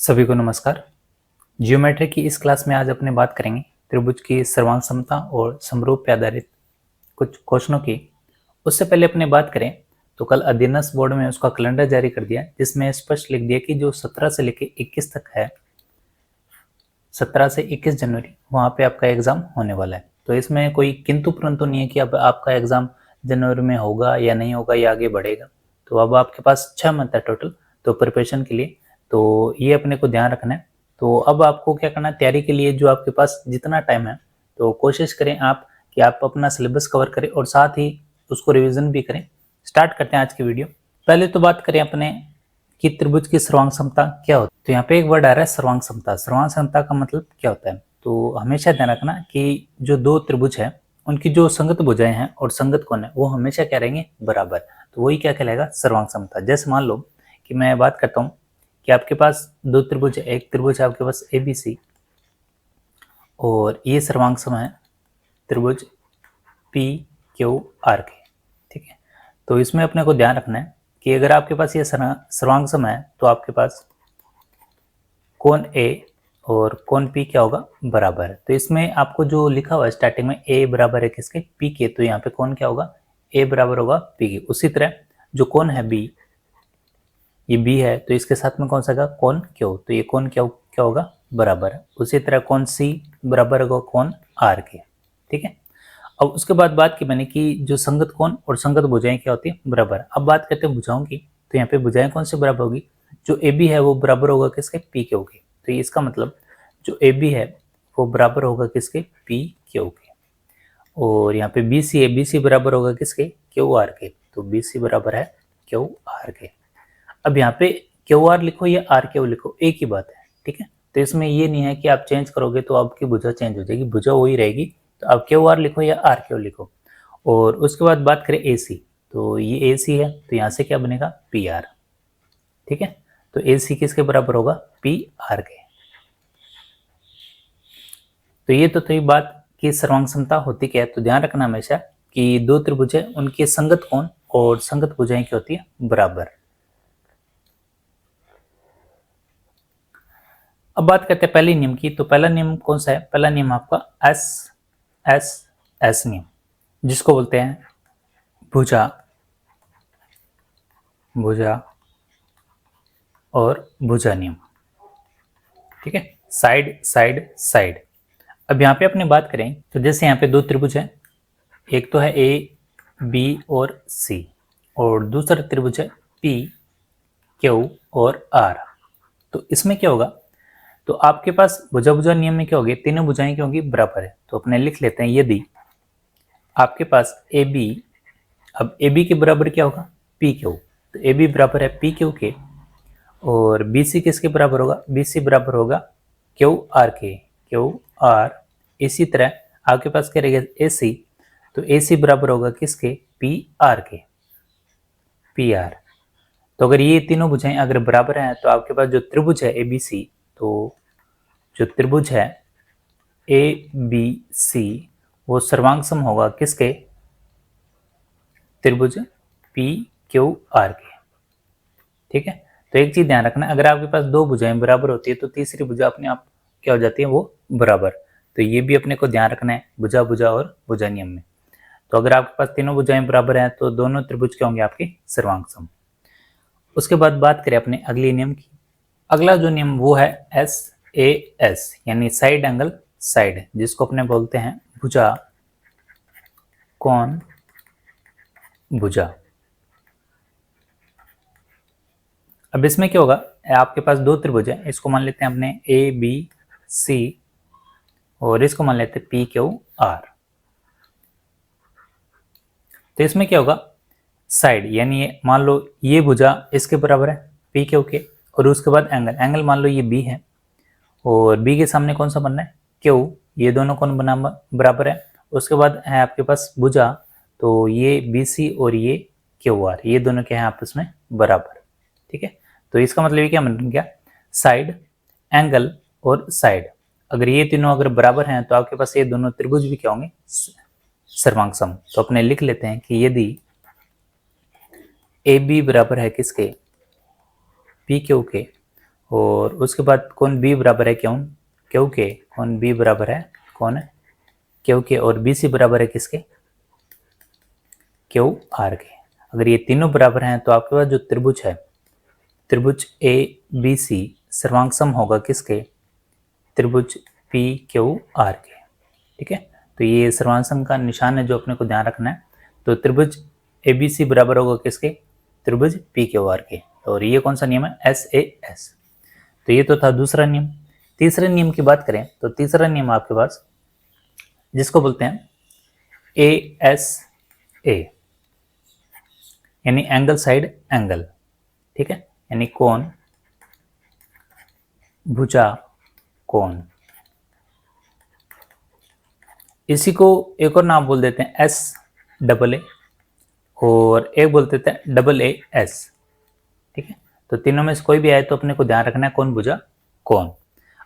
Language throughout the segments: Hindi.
सभी को नमस्कार। जियोमेट्री की इस क्लास में आज अपने बात करेंगे त्रिभुज की सर्वांग समता और समरूप पे आधारित कुछ क्वेश्चनों की। उससे पहले अपने बात करें तो कल अधीनस्थ बोर्ड में उसका कैलेंडर जारी कर दिया, जिसमें स्पष्ट लिख दिया कि जो 17 से लेकर 21 तक है, 17 से 21 जनवरी वहाँ पे आपका एग्जाम होने वाला है। तो इसमें कोई किंतु परंतु नहीं है कि अब आपका एग्जाम जनवरी में होगा या नहीं होगा या आगे बढ़ेगा। तो अब आपके पास 6 मंथ है टोटल तो प्रिपरेशन के लिए, तो ये अपने को ध्यान रखना है। तो अब आपको क्या करना है, तैयारी के लिए जो आपके पास जितना टाइम है तो कोशिश करें आप कि आप अपना सिलेबस कवर करें और साथ ही उसको रिविजन भी करें। स्टार्ट करते हैं आज की वीडियो। पहले तो बात करें अपने कि त्रिभुज की सर्वांग समता क्या होती है। तो यहाँ पे एक वर्ड आ रहा है सर्वांग समता। सर्वांग समता का मतलब क्या होता है, तो हमेशा ध्यान रखना कि जो दो त्रिभुज है उनकी जो संगत भुजाएं हैं और संगत कोण है वो हमेशा क्या रहेंगे, बराबर। तो वही क्या कहलाएगा, सर्वांग समता। जैसे मान लो कि मैं बात करता हूँ कि आपके पास दो त्रिभुज है, एक त्रिभुज है आपके पास ABC और ये सर्वांग सम है त्रिभुज PQR के, ठीक है। तो इसमें अपने को ध्यान रखना है कि अगर आपके पास ये सर्वांग सम है तो आपके पास कोण A और कोण P क्या होगा, बराबर है। तो इसमें आपको जो लिखा हुआ है स्टार्टिंग में A बराबर है किसके, P के, तो यहाँ पे कोण क्या होगा, A बराबर होगा P के। उसी तरह जो कोण है B, ये B है तो इसके साथ में कौन सा होगा, कोण Q, तो ये कोण क्या होगा, बराबर है। उसी तरह कोण C बराबर होगा कोण R के, ठीक है। अब उसके बाद बात की मैंने कि जो संगत कोण और संगत भुजाएं क्या होती है, बराबर। अब बात करते हैं भुजाओं की, तो यहाँ पे भुजाएं कौन से बराबर होगी, जो AB है वो बराबर होगा किसके, PQ के। तो इसका मतलब जो AB है वो बराबर होगा किसके, PQ के। और यहाँ पे BC है, BC बराबर होगा किसके, QR के। तो BC बराबर है QR के। अब यहाँ पे QR लिखो या RQ लिखो, एक ही बात है, ठीक है। तो इसमें ये नहीं है कि आप चेंज करोगे तो आपकी भुजा चेंज हो जाएगी, भुजा वही रहेगी। तो आप QR लिखो या RQ लिखो। और उसके बाद बात करें AC, तो ये AC है तो यहाँ से क्या बनेगा, PR, ठीक है। तो AC किसके बराबर होगा, PR के। तो ये तो थी बात कि सर्वांग समता होती क्या है। तो ध्यान रखना हमेशा कि दो त्रिभुज है उनके संगत कोण और संगत भुजाएं क्या होती है, बराबर। अब बात करते हैं पहले नियम की। तो पहला नियम कौन सा है, पहला नियम आपका S नियम, जिसको बोलते हैं भुजा भुजा और भुजा नियम, ठीक है। Side side side. अब यहाँ पे अपने बात करें तो जैसे यहाँ पे दो त्रिभुज है, एक तो है AB और C और दूसरा त्रिभुज है PQ और R। तो इसमें क्या होगा, तो आपके पास भुजा भुजा नियम में क्या होगी, तीनों भुजाएं क्या होंगी, बराबर है। तो अपने लिख लेते हैं, यदि आपके पास AB, अब AB के बराबर क्या होगा, PQ, तो AB बराबर है PQ के। और BC किसके बराबर होगा, BC बराबर होगा QR के, QR। इसी तरह आपके पास क्या रहेगा AC, तो AC बराबर होगा किसके, PR के, PR। तो अगर ये तीनों भुजाएं अगर बराबर हैं तो आपके पास जो त्रिभुज है ABC, तो जो त्रिभुज है ABC वो सर्वांग सम होगा किसके, त्रिभुज PQR के, ठीक है। तो एक चीज ध्यान रखना, अगर आपके पास दो भुजाएं बराबर होती है तो तीसरी भुजा अपने आप क्या हो जाती है, वो बराबर। तो ये भी अपने को ध्यान रखना है भुजा भुजा और भुजा नियम में। तो अगर आपके पास तीनों भुजाएं बराबर हैं तो दोनों त्रिभुज क्या होंगे, आपके सर्वांग सम। उसके बाद बात करें अपने अगले नियम की। अगला जो नियम वो है SAS यानी साइड एंगल साइड, जिसको अपने बोलते हैं भुजा कोण भुजा। अब इसमें क्या होगा, आपके पास दो त्रिभुज है, इसको मान लेते हैं अपने ABC और इसको मान लेते हैं PQR। तो इसमें क्या होगा, साइड यानी ये मान लो ये भुजा इसके बराबर है PQ के, और उसके बाद एंगल मान लो ये B है और B के सामने कौन सा बनना है, Q, ये दोनों कौन बना बराबर है। उसके बाद है आपके पास भुजा, तो ये BC और ये QR, ये दोनों क्या है आपस में बराबर, ठीक है। तो इसका मतलब ये क्या बन गया, साइड एंगल और साइड, अगर ये तीनों अगर बराबर हैं तो आपके पास ये दोनों त्रिभुज भी क्या होंगे, सर्वांग सम। तो अपने लिख लेते हैं कि यदि AB बराबर है किसके, PQ के, और उसके बाद कोण बी बराबर है क्यू के, कोण बी बराबर है कौन है क्यू के, और बी सी बराबर है किसके, क्यू आर के। अगर ये तीनों बराबर हैं तो आपके पास जो त्रिभुज है, त्रिभुज ए बी सी सर्वांग होगा किसके, त्रिभुज पी क्यू आर के। ठीक है, तो ये सर्वांग का निशान है जो अपने को ध्यान रखना है। तो त्रिभुज ए बी सी बराबर होगा किसके, त्रिभुज पी क्यू आर के। और ये कौन सा नियम है, एस ए एस। तो ये तो था दूसरा नियम। तीसरे नियम की बात करें तो तीसरा नियम आपके पास जिसको बोलते हैं ए एस ए, यानी एंगल साइड एंगल। ठीक है, यानी कोण भुजा कोण। इसी को एक और नाम बोल देते हैं एस डबल ए, और एक बोल देते हैं डबल ए एस। ठीक है, तो तीनों में से कोई भी आए तो अपने को ध्यान रखना है कोण भुजा कोण।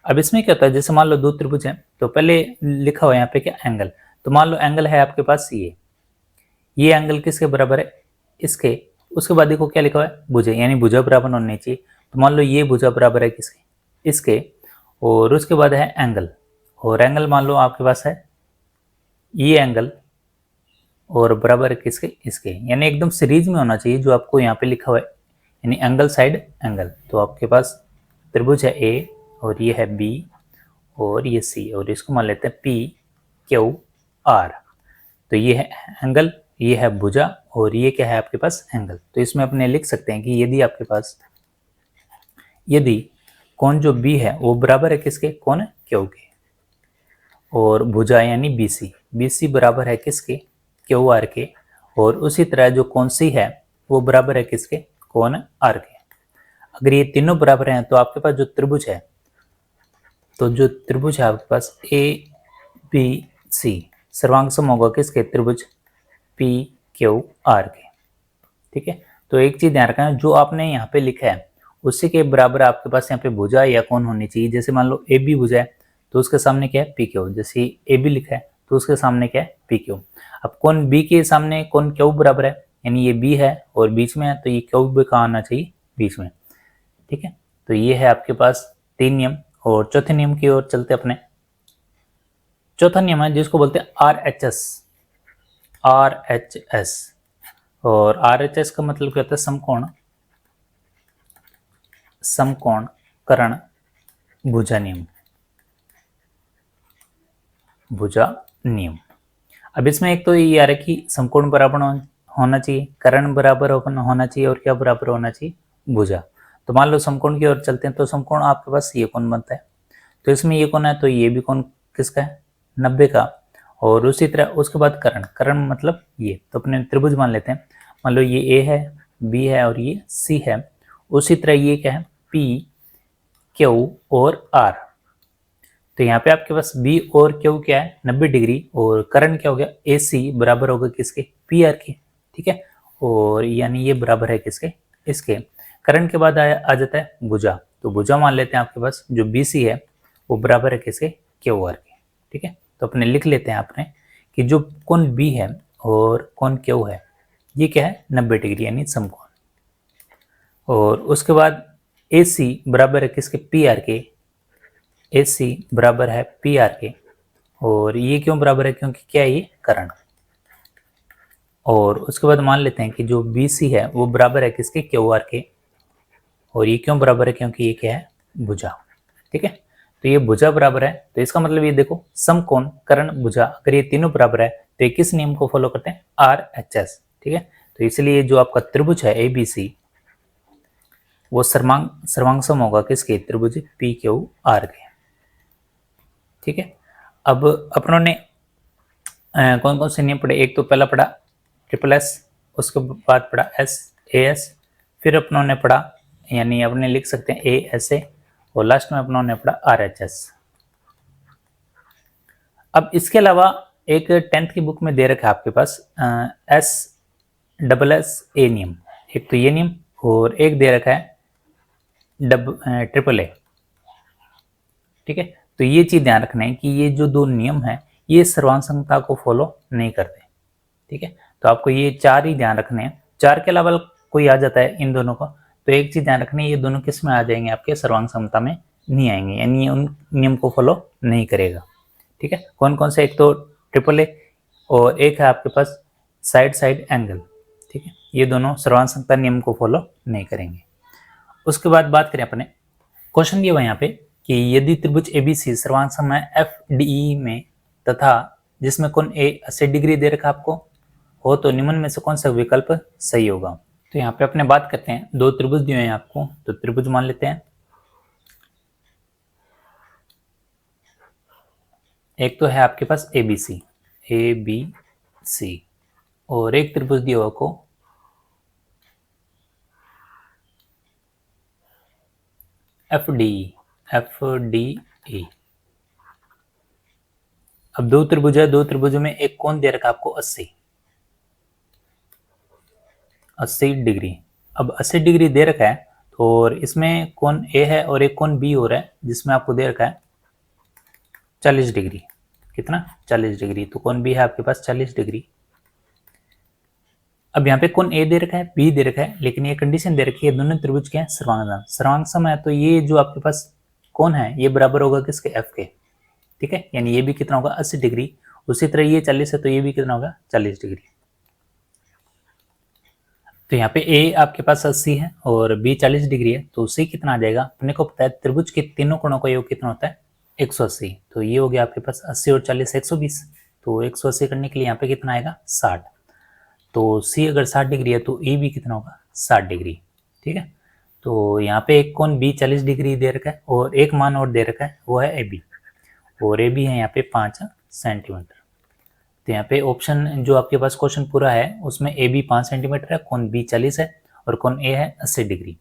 अब इसमें क्या होता है, जैसे मान लो दो त्रिभुज हैं तो पहले लिखा हुआ है यहाँ पे क्या, एंगल। तो मान लो एंगल है आपके पास ये एंगल किसके बराबर है, इसके। उसके बाद देखो क्या लिखा हुआ है, भुजा, यानी भुजा बराबर होने चाहिए। तो मान लो ये भुजा बराबर है किसके, इसके। और उसके बाद है एंगल, और एंगल मान लो आपके पास है ये एंगल, और बराबर है किसके, इसके। यानी एकदम सीरीज में होना चाहिए जो आपको यहाँ पे लिखा हुआ है, यानी एंगल साइड एंगल। तो आपके पास त्रिभुज है ए, और ये है बी, और ये सी, और इसको मान लेते हैं पी क्यू आर। तो ये है एंगल, ये है भुजा, और ये क्या है आपके पास, एंगल। तो इसमें अपने लिख सकते हैं कि यदि आपके पास, यदि कोण जो बी है वो बराबर है किसके, कोण क्यू के, और भुजा यानी बी सी बराबर है किसके, क्यू आर के, और उसी तरह जो कोण सी है वो बराबर है किसके, कोण आर के। अगर ये तीनों बराबर हैं तो आपके पास जो त्रिभुज है, तो जो त्रिभुज है आपके पास ए बी सी सर्वांग सम होगा किसके, त्रिभुज पी क्यू आर के। ठीक है, तो एक चीज ध्यान रखना, जो आपने यहाँ पे लिखा है उसी के बराबर आपके पास यहाँ पे भुजा या कोण होनी चाहिए। जैसे मान लो ए बी भुजा है तो उसके सामने क्या है, पी क्यू। जैसे ए बी लिखा है तो उसके सामने क्या है, पी क्यू। अब कोण बी के सामने कोण क्यू बराबर है, यानी ये बी है और बीच में है, तो ये क्यू भी कहाँ आना चाहिए, बीच में। ठीक है, तो ये है आपके पास 3 नियम। और चौथे नियम की ओर चलते अपने। चौथा नियम है जिसको बोलते हैं R H S. R H S, और आर एच एस का मतलब क्या होता है, समकोण, समकोण करण भुजा नियम, भुजा नियम। अब इसमें एक तो ये आ रहा है कि समकोण बराबर होना चाहिए, कर्ण बराबर होना चाहिए, और क्या बराबर होना चाहिए, भुजा। तो मान लो समकोण की ओर चलते हैं, तो समकोण आपके पास ये कोण बनता है, तो इसमें ये कोण है तो ये भी कोण किसका है, 90 का। और उसी तरह उसके बाद कर्ण, कर्ण मतलब ये, तो अपने त्रिभुज मान लेते हैं। मान लो ये ए है, बी है, और ये सी है। उसी तरह ये क्या है, पी क्यू और आर। तो यहाँ पे आपके पास बी और क्यू क्या है, 90 डिग्री, और कर्ण क्या हो गया, ए सी बराबर होगा किसके, पी आर के। ठीक है, और यानी ये बराबर है किसके, इसके। कर्ण के बाद आ जाता है भुजा। तो भुजा मान लेते हैं आपके पास जो बी सी है वो बराबर है किसके, क्यू आर के। ठीक है, तो अपने लिख लेते हैं आपने कि जो कोण बी है और कोण क्यू है ये क्या है, 90 डिग्री यानी समकोण। और उसके बाद ए सी बराबर है किसके, पी आर के। ए सी बराबर है पी आर के, और ये क्यों बराबर है, क्योंकि क्या है, ये कर्ण। और उसके बाद मान लेते हैं कि जो बी सी है वो बराबर है किसके, क्यू आर के, और ये क्यों बराबर है, क्योंकि ये क्या है, भुजा। ठीक है, तो ये भुजा बराबर है, तो इसका मतलब ये देखो समकोण कर्ण भुजा, अगर ये तीनों बराबर है तो ये किस नियम को फॉलो करते हैं, आर एच एस। ठीक है, तो इसलिए जो आपका त्रिभुज है ए बी सी वो सर्वांग होगा किसके, त्रिभुज पी क्यू आर के। ठीक है, अब अपनों ने कौन कौन से नियम पढ़े, एक तो पहला पढ़ा ट्रिपल एस, उसके बाद पढ़ा एस ए एस, फिर अपनों ने पढ़ा, यानी अपने लिख सकते हैं ए एस ए, और लास्ट में अपनों ने पढ़ा आर एच एस। अब इसके अलावा एक 10th की बुक में दे रखा है आपके पास एस डबल एस ए नियम, एक तो ये नियम, और एक दे रखा है ट्रिपल ए। ठीक है, तो ये चीज ध्यान रखना है कि ये जो दो नियम है ये सर्वांग को फॉलो नहीं करते। ठीक है, तो आपको ये 4 ही ध्यान रखने हैं। 4 के अलावा कोई आ जाता है इन दोनों का तो एक चीज ध्यान रखनी है, ये दोनों किस में आ जाएंगे, आपके सर्वांग समता में नहीं आएंगे, यानी ये उन नियम को फॉलो नहीं करेगा। ठीक है, कौन कौन से, एक तो ट्रिपल ए और एक है आपके पास साइड साइड एंगल। ठीक है, ये दोनों सर्वांग समता नियम को फॉलो नहीं करेंगे। उसके बाद बात करें अपने क्वेश्चन ये हुआ यहाँ पे कि यदि त्रिभुज एबीसी सर्वांग सम है एफ डी में तथा जिसमें कोण ए 80 डिग्री दे रखा आपको हो तो निम्न में से कौन सा विकल्प सही होगा। तो यहाँ पे अपने बात करते हैं, दो त्रिभुज दिए हैं आपको, तो त्रिभुज मान लेते हैं। एक तो है आपके पास एबीसी और एक त्रिभुज दिया हुआ को एफ डी ए। अब दो त्रिभुज है, दो त्रिभुजों में एक कोण दे रखा आपको 80 डिग्री। अब 80 डिग्री दे रखा है और इसमें कोण ए है और एक कोण बी हो रहा है जिसमें आपको दे रखा है 40 डिग्री। कितना? 40 डिग्री। तो कोण बी है आपके पास 40 डिग्री। अब यहाँ पे कोण ए दे रखा है, बी दे रखा है, लेकिन ये कंडीशन दे रखी है दोनों त्रिभुज के हैं सर्वांग सम है, तो ये जो आपके पास कोण है ये बराबर होगा किसके? एफ के। ठीक है, यानी ये भी कितना होगा? 80 डिग्री। उसी तरह ये 40 है तो ये भी कितना होगा? 40 डिग्री। तो यहाँ पे ए आपके पास 80 है और बी 40 डिग्री है, तो सी कितना आ जाएगा? अपने को पता है त्रिभुज के तीनों कोणों का योग कितना होता है? 180। तो ये हो गया आपके पास 80 और 40 120। तो 180 करने के लिए यहाँ पे कितना आएगा? 60। तो सी अगर 60 डिग्री है तो ए भी कितना होगा? 60 डिग्री। ठीक है, तो यहाँ पे एक कोण बी 40 डिग्री दे रखा है और एक मान और दे रखा है, वो है ए बी, और ए बी है यहाँ पे 5 सेंटीमीटर। तो यहाँ पे ऑप्शन जो आपके पास क्वेश्चन पूरा है उसमें ए बी 5 सेंटीमीटर है, कोण बी 40 है और कोण ए है 80 डिग्री।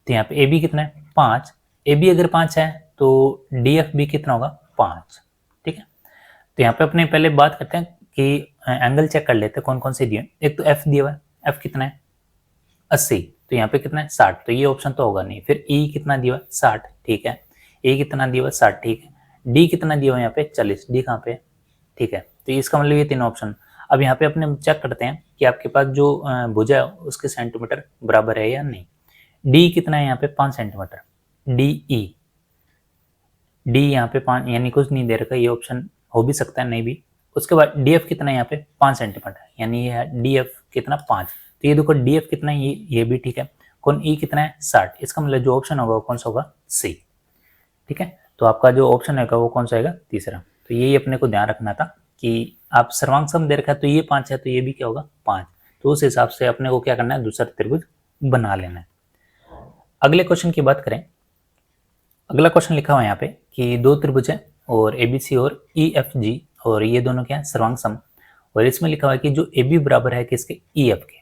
तो यहाँ पे ए बी कितना है? 5। ए बी अगर 5 है तो डी एफ बी कितना होगा? 5। ठीक है, तो यहाँ पे अपने पहले बात करते हैं कि एंगल चेक कर लेते हैं कौन कौन से दिए। एक तो एफ दिया हुआ है, एफ कितना है? 80। तो यहाँ पे कितना है? 60। तो ये ऑप्शन तो होगा नहीं। फिर ई कितना दिया हुआ है? 60। ठीक है, ए कितना दिया हुआ है? 60। ठीक है, डी कितना दिया हुआ है यहाँ पे? 40। डी कहाँ पे? ठीक है, तो इसका मतलब ये तीनों ऑप्शन। अब यहाँ पे अपने चेक करते हैं कि आपके पास जो भुजा है उसके सेंटीमीटर बराबर है या नहीं। डी कितना है यहाँ पे? 5 सेंटीमीटर। डी ई, डी यहाँ पे 5, यानी कुछ नहीं दे रखा, ये ऑप्शन हो भी सकता है नहीं भी। उसके बाद डी एफ कितना है यहाँ पे? 5 सेंटीमीटर, यानी ये है डी एफ कितना? 5। तो ये देखो डी एफ कितना है, ये भी ठीक है। कौन ई कितना है? 60। इसका मतलब जो ऑप्शन होगा वो कौन सा होगा? सी। ठीक है, तो आपका जो ऑप्शन होगा वो कौन सा आएगा? तीसरा। तो यही अपने को ध्यान रखना था कि आप सर्वांग सम दे रखा है तो ये 5 है, तो ये भी क्या होगा? 5। तो उस हिसाब से अपने को क्या करना है? दूसरा त्रिभुज बना लेना है। अगले क्वेश्चन की बात करें, अगला क्वेश्चन लिखा हुआ है यहाँ पे कि दो त्रिभुज है और एबीसी और ई एफ जी, और ये दोनों क्या है? सर्वांग सम। और इसमें लिखा हुआ है कि जो ए बी बराबर है किसके? ई एफ के।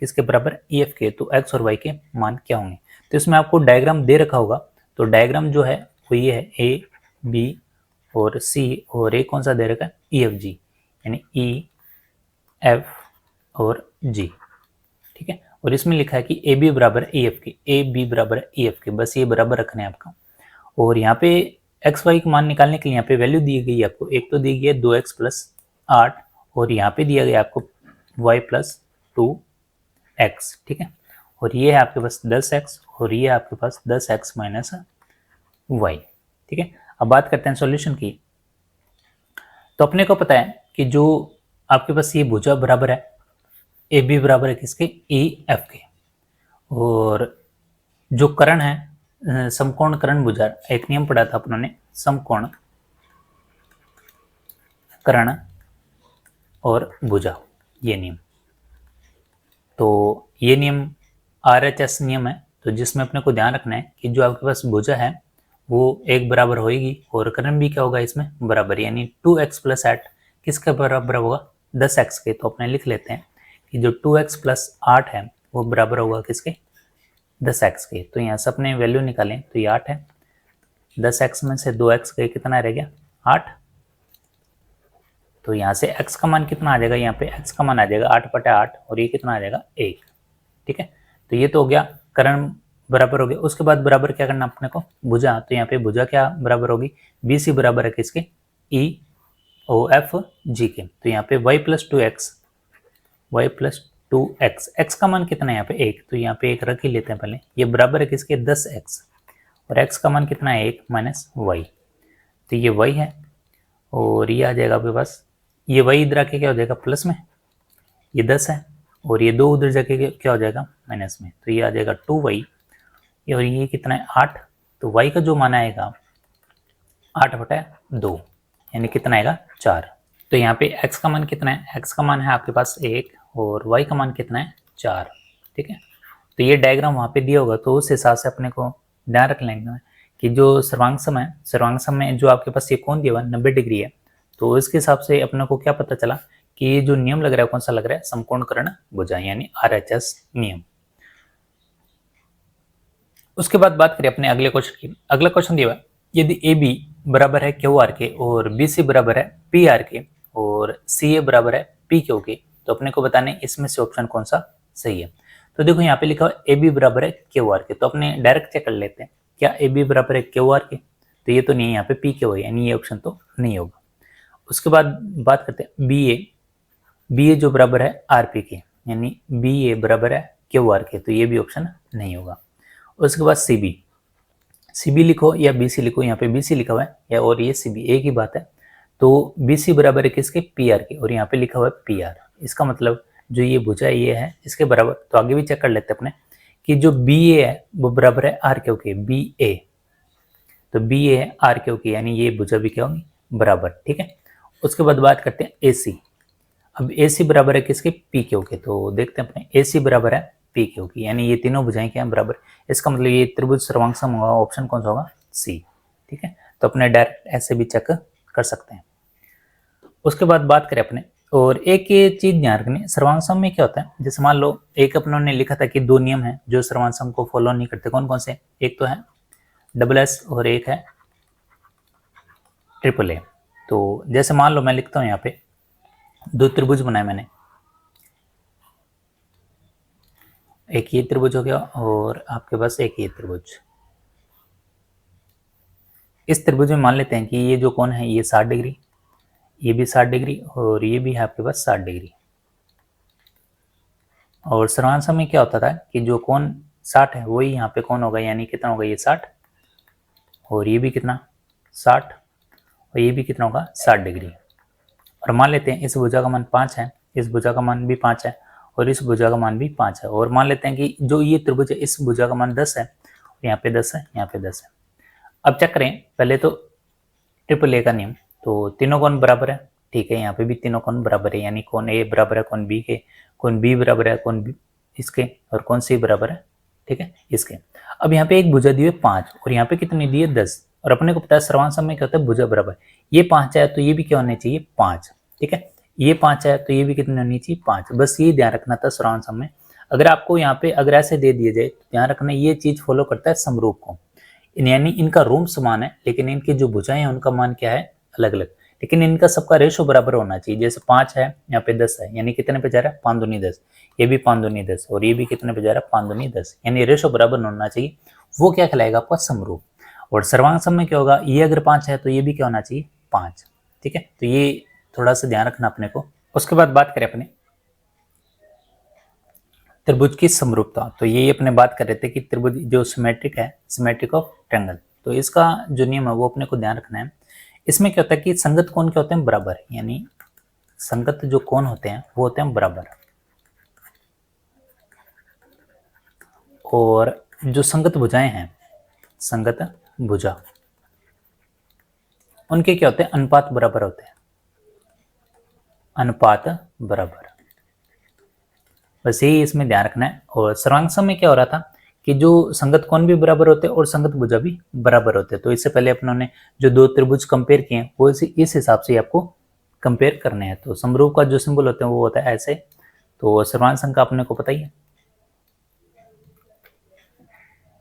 किसके बराबर? ई एफ के। तो एक्स और वाई के मान क्या होंगे? तो इसमें आपको डायग्राम दे रखा होगा, तो डायग्राम जो है वो ये है ए बी और सी, और एक कौन सा दे रखा है? ई एफ जी, यानी ई एफ और जी। ठीक है, और इसमें लिखा है कि ए बी बराबर ई एफ के, ए बी बराबर ई एफ के, बस ये बराबर रखना है आपका। और यहाँ पे एक्स वाई का मान निकालने के लिए यहाँ पे वैल्यू दी गई है आपको। एक तो दी गई है 2x + 8 और यहाँ पे दिया गया आपको y + 2x। ठीक है, और ये है आपके पास 10x और ये है आपके पास 10x - y। ठीक है, अब बात करते हैं सॉल्यूशन की। तो अपने को पता है कि जो आपके पास ये भुजा बराबर है, ए बी बराबर है किसके? ई एफ के। और जो कर्ण है समकोण कर्ण भुजा, एक नियम पढ़ा था अपनों ने, समकोण कर्ण और भुजा, ये नियम। तो ये नियम RHS नियम है, तो जिसमें अपने को ध्यान रखना है कि जो आपके पास भुजा है वो एक बराबर होएगी और कर्ण भी क्या होगा इसमें? बराबर, यानी 2x + 8 किसके बराबर होगा? 10x के। तो अपने लिख लेते हैं कि जो 2x + 8 है वो बराबर होगा किसके? 10x के। तो यहाँ से अपने वैल्यू निकालें तो ये 8 है, 10x में से 2x गए, कितना रह गया? 8। तो यहाँ से x का मान कितना आ जाएगा? यहाँ पे x का मान आ जाएगा 8/8 और ये कितना आ जाएगा? 1। ठीक है, तो ये तो हो गया कर्ण बराबर हो गया। उसके बाद बराबर क्या करना अपने को? भुजा। तो यहाँ पे भुजा क्या बराबर होगी? BC बराबर है किसके? EOF G के। तो यहाँ पे y + 2x, y + 2x, x का मान कितना है यहाँ पे 1, तो यहाँ पे 1 रख ही लेते हैं पहले। ये बराबर है किसके 10x, और x का मान कितना है 1 माइनस y, तो ये y है। और ये आ जाएगा आपके पास, ये y इधर आके क्या हो जाएगा प्लस में, ये 10 है, और ये 2 उधर जाके क्या हो जाएगा माइनस में, तो ये आ जाएगा 2y, और ये कितना है 8, तो y का जो मान आएगा 8/2, यानी कितना आएगा 4। तो यहाँ पे x का मान कितना है, x का मान है आपके पास 1 और y का मान कितना है 4, ठीक है। तो ये डायग्राम वहाँ पे दिया होगा, तो उस हिसाब से अपने को ध्यान रख लेंगे कि जो सर्वांगसम है, सर्वांगसम में जो आपके पास ये कोण दिया हुआ 90 डिग्री है, तो इसके हिसाब से अपने को क्या पता चला कि ये जो नियम लग रहा है कौन सा लग रहा है, समकोण कर्ण भुजाएं यानी RHS नियम। उसके बाद बात करें अपने अगले क्वेश्चन की। अगला क्वेश्चन दिया हुआ है, यदि AB बराबर है QR के और BC बराबर है PR के और CA बराबर है PQ के, तो अपने को बताने इसमें से ऑप्शन कौन सा सही है। तो देखो यहाँ पे लिखा हुआ AB बराबर है QR के, तो अपने डायरेक्ट चेक कर लेते हैं क्या AB बराबर है QR के, तो ये तो नहीं है, यहाँ पे PQ है, यानी ये ऑप्शन तो नहीं होगा। उसके बाद बात करते हैं BA जो बराबर है RP के, यानी BA बराबर है QR के, तो ये भी ऑप्शन नहीं होगा। उसके बाद CB लिखो या BC लिखो, यहाँ पे BC लिखा हुआ है या और ये CB एक ही बात है, तो BC बराबर है किसके PR के, और यहाँ पे लिखा हुआ है PR, इसका मतलब जो ये भुजा ये है इसके बराबर। तो आगे भी चेक कर लेते हैं अपने कि जो BA है वो बराबर है RQ के, BA, तो BA है RQ के, यानी ये भुजा भी क्या होगी बराबर, ठीक है। उसके बाद बात करते हैं AC। अब AC बराबर है किसके PQ के, तो देखते हैं अपने AC बराबर है PQ की, यानी ये तीनों भुजाएं क्या हैं बराबर, इसका मतलब ये त्रिभुज सर्वांगसम होगा, ऑप्शन कौन सा होगा C, ठीक है। तो अपने डायरेक्ट ऐसे भी चेक कर सकते हैं। उसके बाद बात करें अपने, और एक ये चीज ध्यान रखनी, सर्वांगसम में क्या होता है, जैसे मान लो एक अपनों ने लिखा था कि 2 नियम हैं जो सर्वांगसम को फॉलो नहीं करते, कौन कौन से, एक तो है SS और एक है AAA। तो जैसे मान लो मैं लिखता हूँ यहाँ पे 2 त्रिभुज बनाए मैंने, एक ये त्रिभुज हो गया और आपके पास एक ये त्रिभुज। इस त्रिभुज में मान लेते हैं कि ये जो कोण है ये 60 डिग्री, ये भी 60 डिग्री और ये भी है आपके पास 60 डिग्री। और सर्वांगसम में क्या होता था कि जो कोण 60 है वही यहाँ पे कोण होगा, यानी कितना होगा ये 60, और ये भी कितना 60, और ये भी कितना होगा 60 डिग्री। और मान लेते हैं इस भुजा का मान 5 है, इस भुजा का मान भी 5 है, और इस भुजा का मान भी 5 है, और मान लेते हैं कि जो ये त्रिभुज है इस भुजा का मान 10 है, यहाँ पे 10 है, यहाँ पे 10 है। अब चेक करें पहले तो AAA का नियम, तो तीनों कोण बराबर है, ठीक है, यहाँ पे भी तीनों कोण बराबर है, यानी कोण A बराबर है कोण B के, कोण B बराबर है कोण B इसके, और कोण C बराबर है, ठीक है, इसके। अब यहाँ पे एक भुजा दी है 5 और यहाँ पे कितनी दी है 10, और अपने को पता है सर्वांगसम में क्या होता है भुजा बराबर, ये 5 है तो ये भी क्या होने चाहिए 5, ठीक है, ये 5 है तो ये भी कितनी होनी चाहिए 5, बस ये ध्यान रखना था सर्वांगसम में। अगर आपको यहाँ पे अगर ऐसे दे दिए जाए तो ध्यान रखना ये चीज फॉलो करता है समरूप को, यानी इनका रूप समान है लेकिन इनकी जो भुजाएं हैं उनका मान क्या है अलग अलग, लेकिन इनका सबका रेशो बराबर होना चाहिए। जैसे 5 है यहाँ पे 10 है, यानी कितने पे जा रहा है 5 दूनी 10, ये भी 5 दूनी 10 और ये भी कितने पे जा रहा है 5 दूनी 10, यानी रेशो बराबर होना चाहिए, वो क्या कहलाएगा आपका समरूप। और सर्वांगसम में क्या होगा, ये अगर 5 है तो ये भी क्या होना चाहिए 5, ठीक है, तो ये थोड़ा सा ध्यान रखना अपने को। उसके बाद बात करें अपने त्रिभुज की समरूपता, तो ये अपने बात कर रहे थे कि त्रिभुज जो सिमेट्रिक है, सिमेट्रिक ऑफ ट्रायंगल, तो इसका जो नियम है वो अपने को ध्यान रखना है। इसमें क्या होता है कि संगत कोण क्या होते हैं बराबर, यानी संगत जो कोण होते हैं वो होते हैं बराबर, और जो संगत भुजाएं हैं, संगत भुजा, उनके क्या होते हैं अनुपात बराबर होते हैं, अनुपात बराबर, बस यही इसमें ध्यान रखना है। और सर्वांगसम में क्या हो रहा था कि जो संगत कोण भी बराबर होते हैं और संगत भुजा भी बराबर होते हैं, तो इससे पहले अपनों ने जो 2 त्रिभुज कंपेयर किए हैं वो इस हिसाब से आपको कंपेयर करने हैं। तो समरूप का जो सिंबल होते हैं वो होता है ऐसे, तो सर्वांगसम का अपने को पता ही है।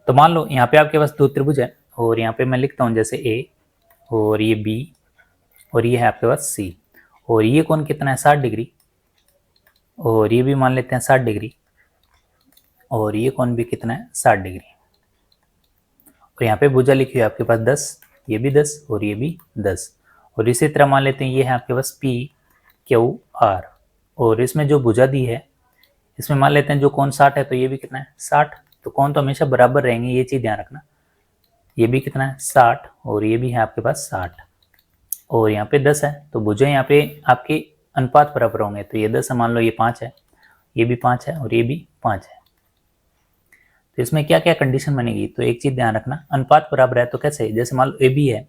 तो मान लो यहाँ पे आपके पास 2 त्रिभुज है और यहाँ पे मैं लिखता हूँ जैसे A और ये B और ये है आपके पास C, और ये कोण कितना है 60 डिग्री, और ये भी मान लेते हैं 60 डिग्री, और ये कोण भी कितना है 60 डिग्री, और यहाँ पे भुजा लिखी है आपके पास 10, ये भी 10 और ये भी 10, और इसी तरह मान लेते हैं ये है आपके पास P Q R, और इसमें जो भुजा दी है इसमें मान लेते हैं जो कोण 60 है तो ये भी कितना है 60, तो कोण तो हमेशा बराबर रहेंगे, ये चीज ध्यान रखना। ये भी कितना है 60 और ये भी है आपके पास 60 और यहाँ पे 10 है, तो भुजा यहाँ पे आपके अनुपात बराबर होंगे, तो ये 10 है, मान लो ये 5 है, ये भी 5 है और ये भी 5 है। तो इसमें क्या क्या कंडीशन बनेगी, तो एक चीज ध्यान रखना, अनुपात बराबर है तो कैसे, जैसे मान लो ए बी है,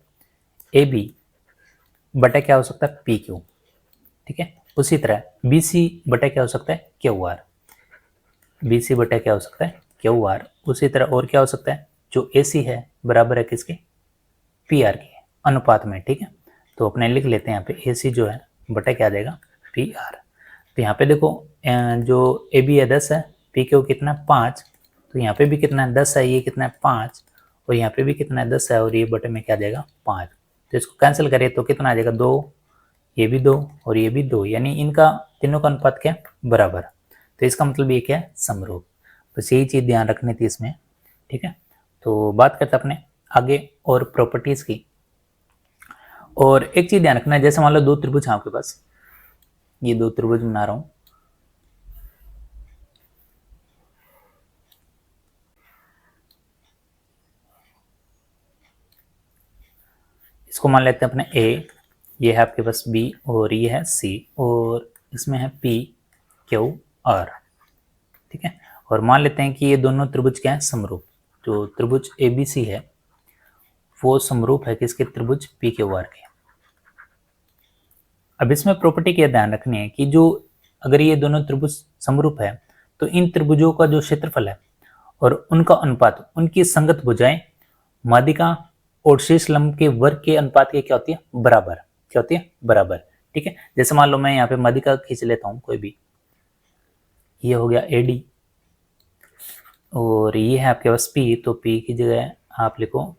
ए बी बटा क्या हो सकता है पी क्यू, ठीक है। उसी तरह बी सी बटा क्या हो सकता है क्यू आर, बी सी बटा क्या हो सकता है क्यू आर। उसी तरह और क्या हो सकता है, जो ए सी है बराबर है किसके पी आर के अनुपात में, ठीक है। तो अपने लिख लेते हैं यहाँ पे ए सी जो है बटा क्या आ जाएगा पी आर। तो यहाँ पे देखो जो ए बी है 10 है, पी क्यू कितना 5, तो यहाँ पे भी कितना है 10 है, ये कितना है 5 और यहाँ पे भी कितना है 10 है और ये बटे में क्या आ जाएगा 5। तो इसको कैंसिल करें तो कितना आ जाएगा 2, ये भी 2 और ये भी 2, यानी इनका तीनों का अनुपात क्या बराबर। तो इसका मतलब ये क्या है समरूप। बस यही चीज़ ध्यान रखनी थी इसमें, ठीक है। तो बात करते अपने आगे और प्रॉपर्टीज की। और एक चीज ध्यान रखना है, जैसे मान लो दो त्रिभुज है आपके पास, ये दो त्रिभुज बना रहा हूं, इसको मान लेते हैं अपने ए, ये है आपके पास बी और ये है सी और इसमें है पी क्यू आर, ठीक है। और मान लेते हैं कि ये दोनों त्रिभुज क्या है समरूप, जो त्रिभुज ए बी सी है वो समरूप है किसके त्रिभुज पी क्यू आर के। अब इसमें प्रॉपर्टी क्या ध्यान रखनी है कि जो अगर ये दोनों त्रिभुज समरूप है तो इन त्रिभुजों का जो क्षेत्रफल है और उनका अनुपात, उनकी संगत भुजाएं माध्यिका और शीर्ष लंब के वर्ग के अनुपात की क्या होती है बराबर, क्या होती है बराबर, ठीक है। जैसे मान लो मैं यहाँ पे माध्यिका खींच लेता हूँ कोई भी, ये हो गया ए डी और ये है आपके पास पी, तो पी की जगह आप लिखो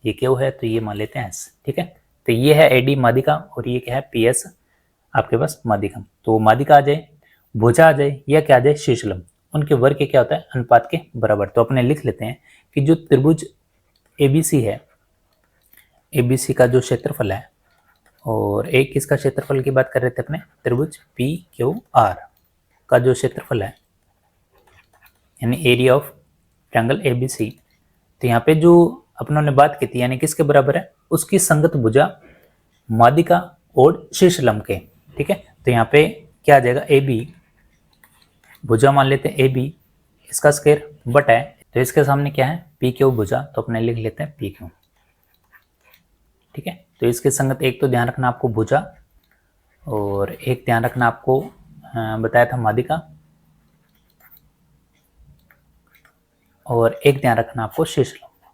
ये क्यू है तो ये मान लेते हैं एस, ठीक है। तो ये है ए डी माध्यिका और ये क्या है पी एस आपके पास माध्यिका। तो माध्यिका आ जाए, भुजा आ जाए या क्या आ जाए शीर्ष लंब, उनके वर्ग के क्या होता है अनुपात के बराबर। तो अपने लिख लेते हैं कि जो त्रिभुज एबीसी है, एबीसी का जो क्षेत्रफल है और एक किसका क्षेत्रफल की बात कर रहे थे अपने त्रिभुज पी क्यू आर का जो क्षेत्रफल है यानी एरिया ऑफ ट्रायंगल एबीसी, तो यहाँ पे जो अपनों ने बात की थी यानी किसके बराबर है, उसकी संगत भुजा माध्यिका और शीर्ष लंब के, ठीक है। तो यहाँ पे क्या आ जाएगा ए बी, भुजा मान लेते हैं ए बी, इसका स्क्वायर बटा है, तो इसके सामने क्या है पी क्यू भुजा, तो अपने लिख लेते हैं पी क्यू, ठीक है। तो इसके संगत एक तो ध्यान रखना आपको भुजा और एक ध्यान रखना आपको बताया था माध्यिका और एक ध्यान रखना आपको शीर्ष लंब,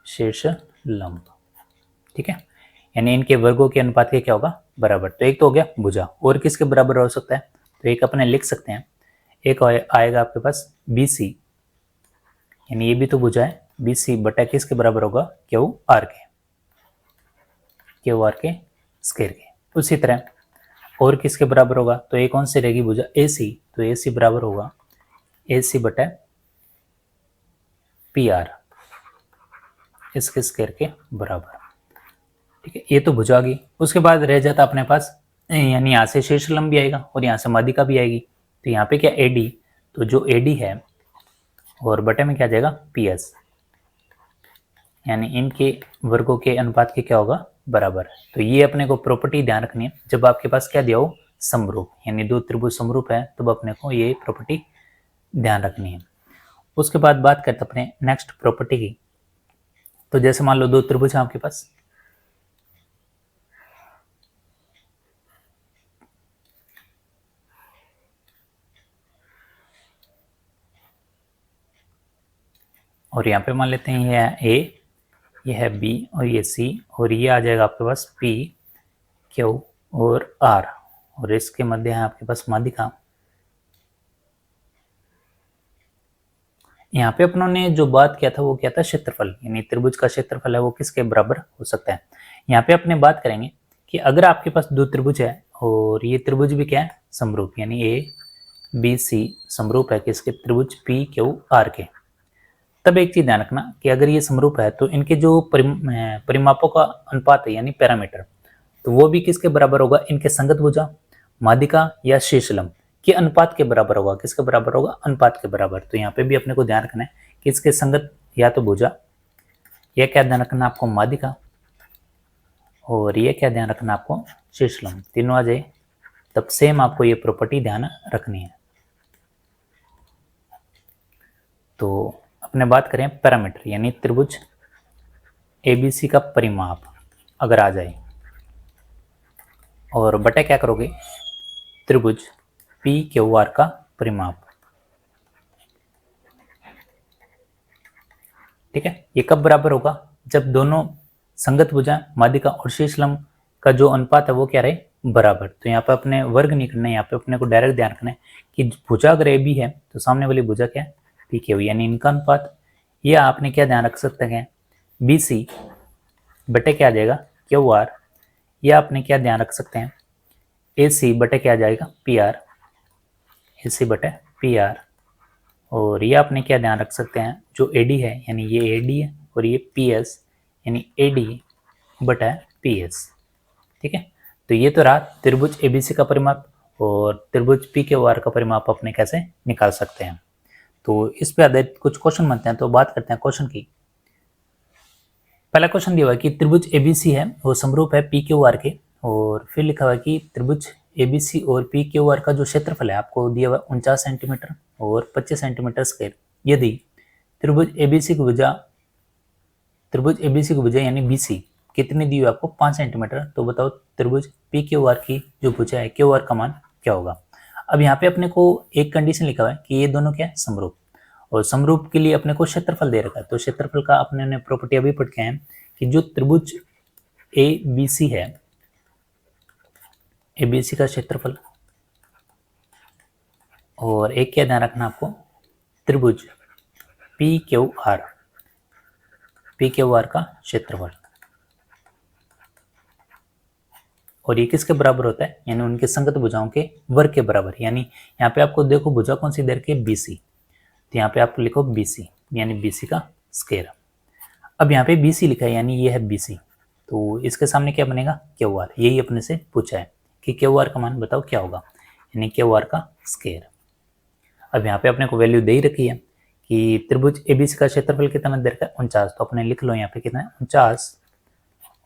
शीर्ष लंब, ठीक है। यानी इनके वर्गों के अनुपात के क्या होगा बराबर। तो एक तो हो गया भुजा, और किसके बराबर हो सकता है, तो एक अपने लिख सकते हैं, एक आएगा आपके पास बी सी, यानी ये भी तो भुजा है, बी सी बटा किसके बराबर होगा क्यू आर के, क्यू आर के स्क्वायर के। उसी तरह और किसके बराबर होगा, तो एक कौन सी रहेगी भुजा ए सी, तो ए सी बराबर होगा ए सी बटा पी आर, इसके स्क्वायर के बराबर, ठीक है। ये तो भुजा गई। उसके बाद रह जाता अपने पास यानी यहाँ से शीर्ष लंब भी आएगा और यहाँ से माध्यिका भी आएगी, तो यहाँ पे क्या ए डी, तो जो ए डी है और बटे में क्या आ जाएगा पी एस, यानी इनके वर्गों के अनुपात के क्या होगा बराबर। तो ये अपने को प्रॉपर्टी ध्यान रखनी है, जब आपके पास क्या दिया हो समरूप, यानी दो त्रिभुज समरूप है तब अपने को ये प्रॉपर्टी ध्यान रखनी है। उसके बाद बात करते अपने नेक्स्ट प्रॉपर्टी की। तो जैसे मान लो दो त्रिभुज है आपके पास, और यहाँ पे मान लेते हैं ये है ए, ये है बी और ये सी, और ये आ जाएगा आपके पास पी क्यू और आर, और इसके मध्य है आपके पास माध्यिका। यहाँ पे अपनों ने जो बात किया था वो क्या था क्षेत्रफल, यानी त्रिभुज का क्षेत्रफल है वो किसके बराबर हो सकता है। यहाँ पे अपने बात करेंगे कि अगर आपके पास दो त्रिभुज है और ये त्रिभुज भी क्या है समरूप, यानी ए बी सी समरूप है किसके त्रिभुज पी क्यू आर के, तब एक चीज ध्यान रखना कि अगर ये समरूप है तो इनके जो परिमापों का अनुपात है यानी पैरामीटर, तो वो भी किसके बराबर होगा, इनके संगत भुजा माध्यिका या शीर्ष लंब कि अनुपात के बराबर होगा। किसके बराबर होगा? अनुपात के बराबर। तो यहाँ पे भी अपने को ध्यान रखना है कि इसके संगत या तो भुजा, यह क्या ध्यान रखना आपको? माध्यिका, और ये क्या ध्यान रखना आपको? शीर्ष लंब। तीनों आ जाए तब सेम आपको ये प्रॉपर्टी ध्यान रखनी है। तो अपने बात करें पैरामीटर यानी त्रिभुज एबीसी का परिमाप अगर आ जाए, और बटा क्या करोगे? त्रिभुज पी क्यू आर का परिमाप। ठीक है, ये कब बराबर होगा? जब दोनों संगत भुजा माध्यिका और शीर्ष लंब का जो अनुपात है वो क्या रहे? बराबर। तो यहाँ पे अपने वर्ग नहीं करना है, यहाँ पे अपने को डायरेक्ट ध्यान रखना है कि भुजा अगर ए बी है तो सामने वाली भुजा क्या है? पी क्यू, यानी इनका अनुपात। या आपने क्या ध्यान रख सकते हैं? बी सी बटे क्या आ जाएगा? Q R. या आपने क्या ध्यान रख सकते हैं? ए सी बटे क्या आ जाएगा? P R. ए सी बटे पी आर। और ये आपने क्या ध्यान रख सकते हैं? जो ए डी है यानी ये ए डी है, और ये पी एस यानी ए डी बटा पी एस। ठीक है, तो ये तो रहा त्रिभुज एबीसी का परिमाप, और त्रिभुज पी क्यू आर का परिमाप अपने कैसे निकाल सकते हैं। तो इस पे आधारित कुछ क्वेश्चन बनते हैं, तो बात करते हैं क्वेश्चन की। पहला क्वेश्चन दिया हुआ है कि त्रिभुज एबीसी है वो समरूप है पी क्यू आर के, और फिर लिखा हुआ है कि त्रिभुज एबीसी और पी क्यू आर का जो क्षेत्रफल है आपको दिया हुआ है 49 सेंटीमीटर और 25 सेंटीमीटर स्क्वायर। यदि त्रिभुज एबीसी की भुजा यानी बीसी कितनी दी हुई आपको? 5 सेंटीमीटर। तो बताओ त्रिभुज पी क्यू आर की जो भुजा है क्यू आर का मान क्या होगा? अब यहाँ पे अपने को एक कंडीशन लिखा हुआ है कि ये दोनों क्या है? समरूप। और समरूप के लिए अपने को क्षेत्रफल दे रखा है, तो क्षेत्रफल का अपने ने प्रॉपर्टी अभी पढ़ के हैं कि जो त्रिभुज ए बी सी है, ए बी सी का क्षेत्रफल, और एक क्या ध्यान रखना आपको? त्रिभुज पी क्यू आर का क्षेत्रफल, और ये किसके बराबर होता है? यानी उनके संगत भुजाओं के वर्ग के बराबर। यानी यहाँ पे आपको देखो भुजा कौन सी दे रखी है? बीसी। तो यहाँ पे आप लिखो बीसी यानी बीसी का स्क्वायर। अब यहाँ पे बीसी लिखा है यानी ये है बीसी, तो इसके सामने क्या बनेगा? Q R. यही अपने से पूछा है कि क्यू आर का मान बताओ क्या होगा, यानी क्यू आर का स्क्वायर। अब यहाँ पे अपने को वैल्यू दे ही रखी है कि त्रिभुज एबीसी का क्षेत्रफल कितना दे रखा है? 49। तो अपने लिख लो यहाँ पे कितना है? 49।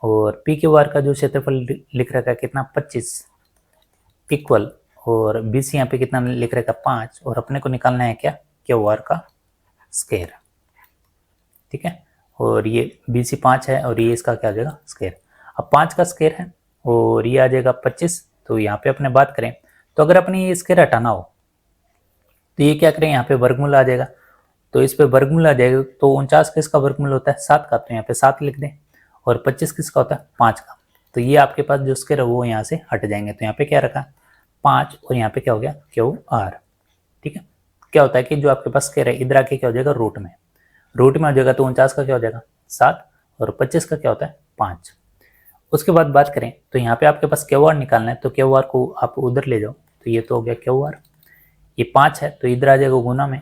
और पी क्यू आर का जो क्षेत्रफल लिख रखा है कितना? 25 इक्वल, और बी सी यहाँ पे कितना लिख रखा है? 5। और अपने को निकालना है क्या? क्यू आर का स्क्वायर। ठीक है, और ये बी सी 5 है और ये इसका क्या आ जाएगा? स्क्वायर। अब 5 का स्क्वायर है और ये आ जाएगा 25। तो यहाँ पे अपने बात करें तो अगर अपने ये स्क्वायर हटाना हो तो ये क्या करें? यहाँ पे वर्गमूल आ जाएगा, तो इस पे वर्गमूल आ जाएगा। तो 49 किसका वर्गमूल होता है? 7 का। तो यहाँ पे 7 लिख दें, और 25 किसका होता है? 5 का। तो ये आपके पास जो स्क्वायर है वो यहाँ से हट जाएंगे। तो यहाँ पे क्या रखा? 5, और यहाँ पे क्या हो गया? Q R. ठीक है, क्या होता है कि जो आपके पास स्क्वायर है इधर आके क्या हो जाएगा? रूट में हो जाएगा। तो 49 का क्या हो जाएगा? 7, और 25 का क्या होता है? 5। उसके बाद बात करें तो यहाँ पे आपके पास क्यू आर निकालना है, तो क्यू आर को आप उधर ले जाओ। तो ये तो हो गया क्यू आर, ये 5 है तो इधर आ जाएगा गुना में,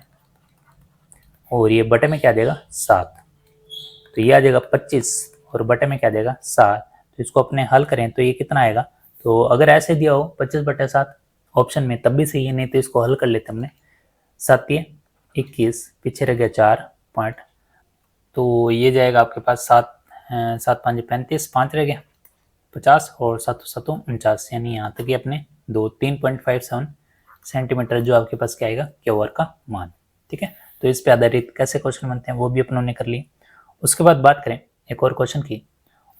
और ये बटे में क्या आ जाएगा? 7। तो ये आ जाएगा 25, और बटे में क्या आ जाएगा? 7। तो इसको अपने हल करें तो ये कितना आएगा? तो अगर ऐसे दिया हो 25/7 ऑप्शन में तब भी सही है, नहीं तो इसको हल कर लेते हमने। 7 21, पीछे रह गया 4 पॉइंट, तो ये जाएगा आपके पास 7 7 5 35, 5 रह गया 50, और 7 7 49, यानी यहाँ तक ही अपने 3.57 सेंटीमीटर जो आपके पास क्या आएगा? क्यू आर का मान। ठीक है, तो इस पे आधारित कैसे क्वेश्चन बनते हैं वो भी अपनों ने कर लिए। उसके बाद बात करें एक और क्वेश्चन की,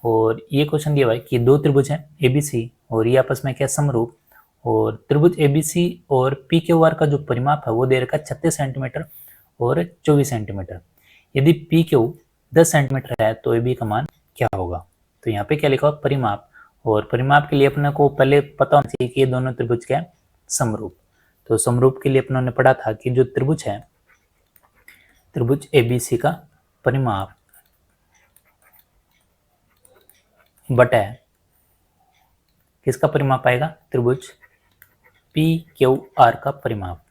और ये क्वेश्चन दिया हुआ है कि दो त्रिभुज हैं एबीसी और ये आपस में क्या समरूप, और त्रिभुज एबीसी और पी क्यू आर का जो परिमाप है वो दे रखा है 36 सेंटीमीटर और 24 सेंटीमीटर। यदि पी क्यू 10 सेंटीमीटर है तो ए बी का मान क्या होगा? तो यहाँ पे क्या लिखा हुआ? परिमाप। और परिमाप के लिए अपने को पहले पता होना चाहिए कि ये दोनों त्रिभुज क्या है? समरूप। तो समरूप के लिए अपनों ने पढ़ा था कि जो त्रिभुज है, त्रिभुज एबीसी का परिमाप बटा किसका परिमाप आएगा? त्रिभुज पी क्यू आर का परिमाप।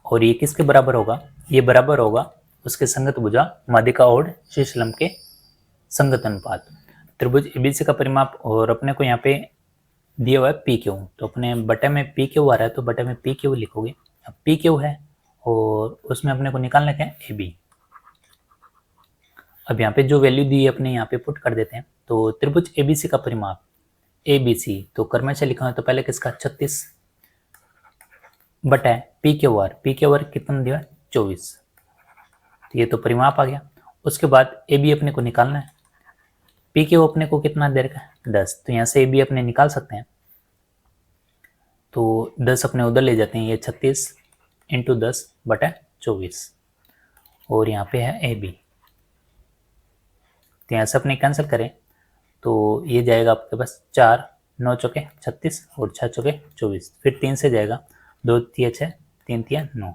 और ये किसके बराबर होगा? ये बराबर होगा उसके संगत भुजा माध्यिका और शीर्ष लंब के संगत अनुपात। त्रिभुज एबीसी का परिमाप, और अपने को यहाँ पे दिया हुआ है पी क्यू, तो अपने बटे में पी क्यू आ रहा है तो बटे में पी क्यू लिखोगे। अब पी क्यू है और उसमें अपने को निकालना क्या है, ए बी। अब यहाँ पे जो वैल्यू दी है अपने यहाँ पे पुट कर देते हैं। तो त्रिभुज एबीसी का परिमाप एबीसी, तो क्रमशः लिखा है तो पहले किसका 36 बटा पी क्यू आर कितना दिया है 24, तो ये तो परिमाप आ गया। उसके बाद ए बी अपने को निकालना है, पी क्यू अपने को कितना दे रखा है 10, तो यहाँ से ए बी अपने निकाल सकते हैं। तो 10 अपने उधर ले जाते हैं, ये 36 इंटू 10 बटा 24 और यहाँ पे है ए बी, तो यहाँ से अपने कैंसिल करें तो ये जाएगा आपके पास 4 9 चौके 36 और 6 चौके 24, फिर 3 से जाएगा 2 तिया 6 3 तिया 9,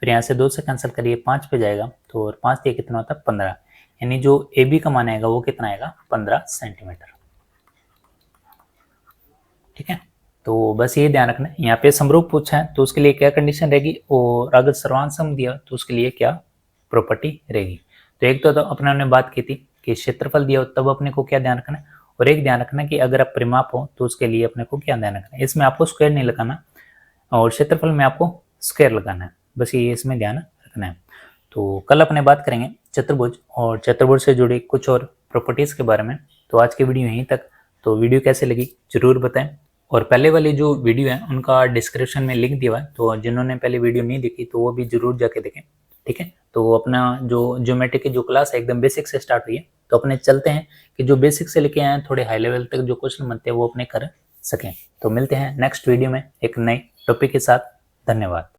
फिर यहाँ से 2 से कैंसिल करिए 5 पे जाएगा तो और 5 तिया कितना होता है 15, यानी जो ए बी का मान आएगा वो कितना आएगा 15 सेंटीमीटर। ठीक है, तो बस ये ध्यान रखना है। यहाँ पे समरूप पूछा है तो उसके लिए क्या कंडीशन रहेगी और अगर सर्वांग सम दिया तो उसके लिए क्या प्रॉपर्टी रहेगी। तो एक तो अपने ने बात की थी कि क्षेत्रफल दिया हो तब अपने को क्या ध्यान रखना है, और एक ध्यान रखना कि अगर आप परिमाप हो तो उसके लिए अपने को क्या ध्यान रखना है, इसमें आपको स्क्वायर नहीं लगाना और क्षेत्रफल में आपको स्क्वायर लगाना है, बस ये इसमें ध्यान रखना है। तो कल अपने बात करेंगे चतुर्भुज और चतुर्भुज से जुड़ी कुछ और प्रॉपर्टीज के बारे में। तो आज की वीडियो यहीं तक। तो वीडियो कैसे लगी जरूर बताएं, और पहले वाली जो वीडियो है उनका डिस्क्रिप्शन में लिंक दिया हुआ है, तो जिन्होंने पहले वीडियो नहीं देखी तो वो भी जरूर जाके देखें। ठीक है, तो अपना जो ज्योमेट्री की जो क्लास है एकदम बेसिक से स्टार्ट हुई है, तो अपने चलते हैं कि जो बेसिक से लेके आए हैं थोड़े हाई लेवल तक जो क्वेश्चन बनते हैं वो अपने कर सकें। तो मिलते हैं नेक्स्ट वीडियो में एक नए टॉपिक के साथ। धन्यवाद।